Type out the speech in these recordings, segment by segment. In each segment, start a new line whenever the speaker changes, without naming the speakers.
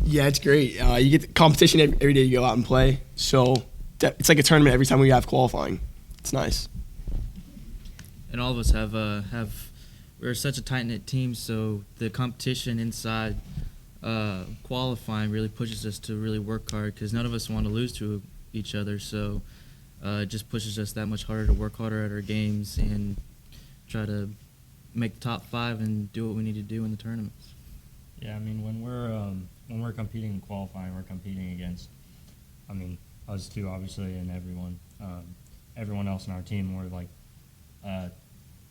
Yeah, it's great. You get the competition every day you go out and play. So it's like a tournament every time we have qualifying. It's nice.
And all of us we're such a tight-knit team, so the competition inside qualifying really pushes us to really work hard because none of us want to lose to each other. So it just pushes us that much harder to work harder at our games and try to make the top 5 and do what we need to do in the tournaments.
Yeah, I mean, when we're competing in qualifying, we're competing against, I mean, us two, obviously, and everyone else in our team. We're like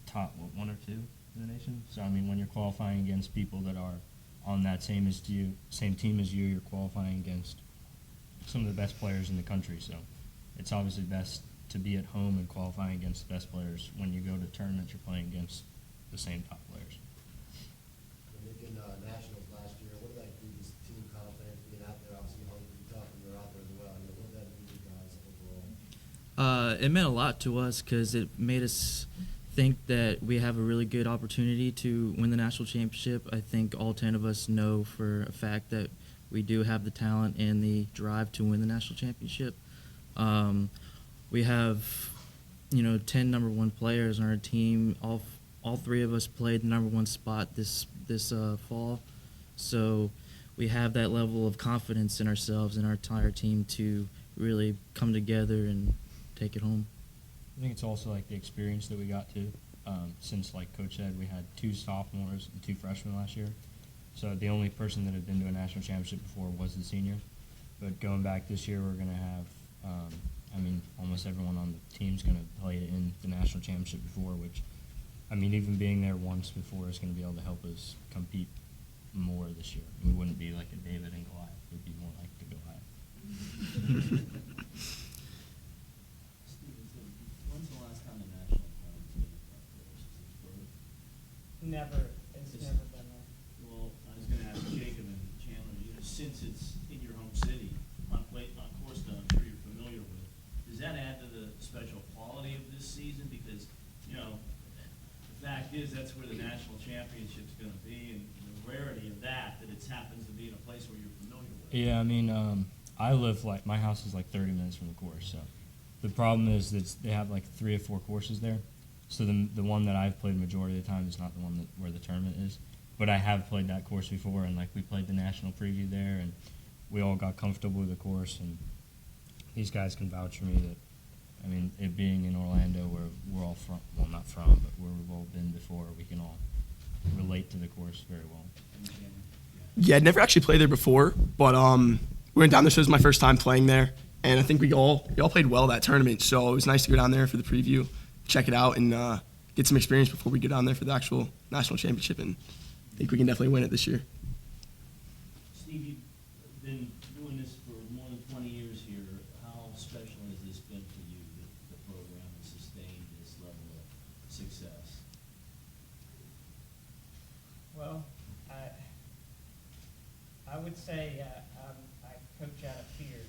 top 1 or 2 in the nation. So I mean, when you're qualifying against people that are on that same team as you, you're qualifying against some of the best players in the country. So it's obviously best to be at home and qualifying against the best players. When you go to tournaments, you're playing against the same top players.
Making nationals last year, what did that do this team confidence being out there? Obviously, hungry, tough, and you're out there as well. What did that do to you guys overall?
It meant a lot to us because it made us think that we have a really good opportunity to win the national championship. I think all 10 of us know for a fact that we do have the talent and the drive to win the national championship. We have, 10 number 1 players on our team. All 3 of us played the number 1 spot this fall. So we have that level of confidence in ourselves and our entire team to really come together and take it home.
I think it's also like the experience that we got too. Since, like Coach said, we had 2 sophomores and 2 freshmen last year. So the only person that had been to a national championship before was the seniors. But going back this year, we're going to have, almost everyone on the team's going to play in the national championship before, which, even being there once before is going to be able to help us compete more this year. We wouldn't be like a David and Goliath. We'd be more like the Goliath.
When's the last time the national tournament's been in front of us? Is it birth?
Never. It's never been there.
Well, I was going to ask Jacob and Chandler, since it's in your home city, on course that I'm sure you're familiar with, does that add to the special quality of this season? Because, the fact is that's where the national championship's going to be, and the rarity of that it happens to be in a place where you're familiar with.
Yeah, I live my house is like 30 minutes from the course, so the problem is that they have like 3 or 4 courses there. So the one that I've played majority of the time is not the one where the tournament is. But I have played that course before, and we played the national preview there, and we all got comfortable with the course. And these guys can vouch for me that, it being in Orlando, where we're all from, well, not from, but where we've all been before, we can all relate to the course very well.
Yeah, I'd never actually played there before, but we went down there, so it was my first time playing there, and I think we all played well that tournament. So it was nice to go down there for the preview, check it out, and get some experience before we go down there for the actual national championship. And I think we can definitely win it this year.
Steve, you've been doing this for more than 20 years here. How special has this been for you that the program has sustained this level of success?
Well, I would say I coach out of fear.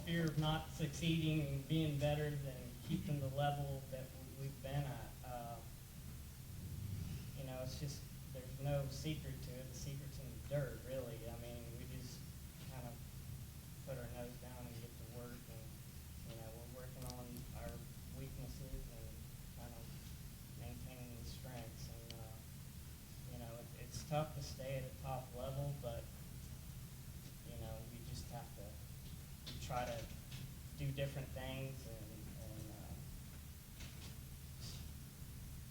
Fear of not succeeding and being better than keeping the level that we've been at. It's just, there's no secret to it. The secret's in the dirt, really. We just kind of put our nose down and get to work, and, we're working on our weaknesses and kind of maintaining the strengths. And, it's tough to stay at a top level, but, we just have to try to do different things and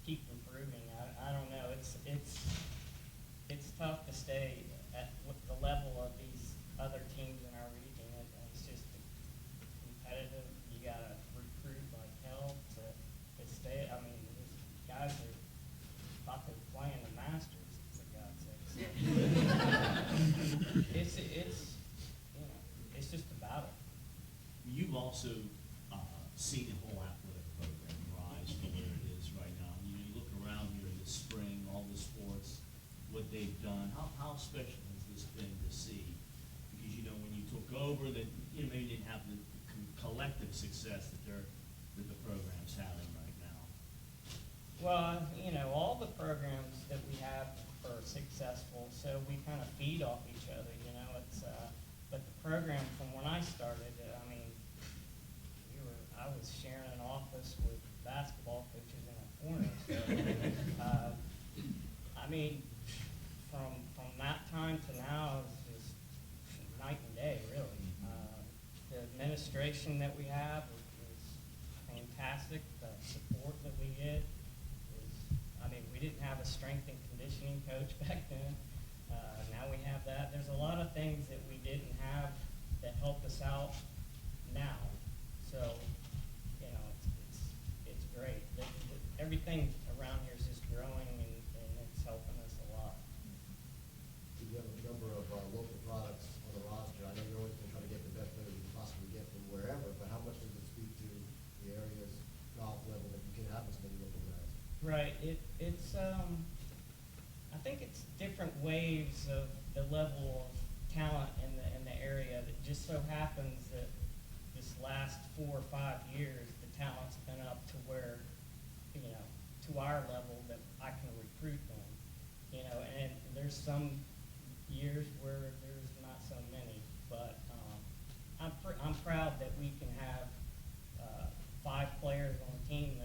keep improving. I don't know. It's tough to stay at the level of these other teams in our region. It's just competitive. You got to recruit like hell to stay. These guys are thought they were playing the Masters, for God's sake. So it's just a battle.
You've also seen the whole athletic program rise to where it is right now. You look around here this spring, all the sports, what they've done. How special has this been to see? Because when you took over, that maybe didn't have the collective success that the program's having right now.
Well, all the programs that we have are successful. So so we kind of feed off each other, you know, but the program from when I started, I mean, I was sharing an office with basketball coaches in a corner, so, I mean, from that time to now, it's just night and day, really. The administration that we have is fantastic. The support that we get is, I mean, we didn't have a strength and conditioning coach back then. Now we have that. There's a lot of things that we didn't have that help us out now. So, you know, it's great. Everything around here is just growing and it's helping us a lot.
You have a number of local products on the roster. I know you're always going to try to get the best players you can possibly get from wherever, but how much does it speak to the area's golf level that you can have this many local guys?
Right. It's I think it's different waves of the level of talent in the area. That just so happens that this last 4 or 5 years, the talent's been up to where, you know, to our level that I can recruit them. You know, and there's some years where there's not so many, but I'm proud that we can have 5 players on the team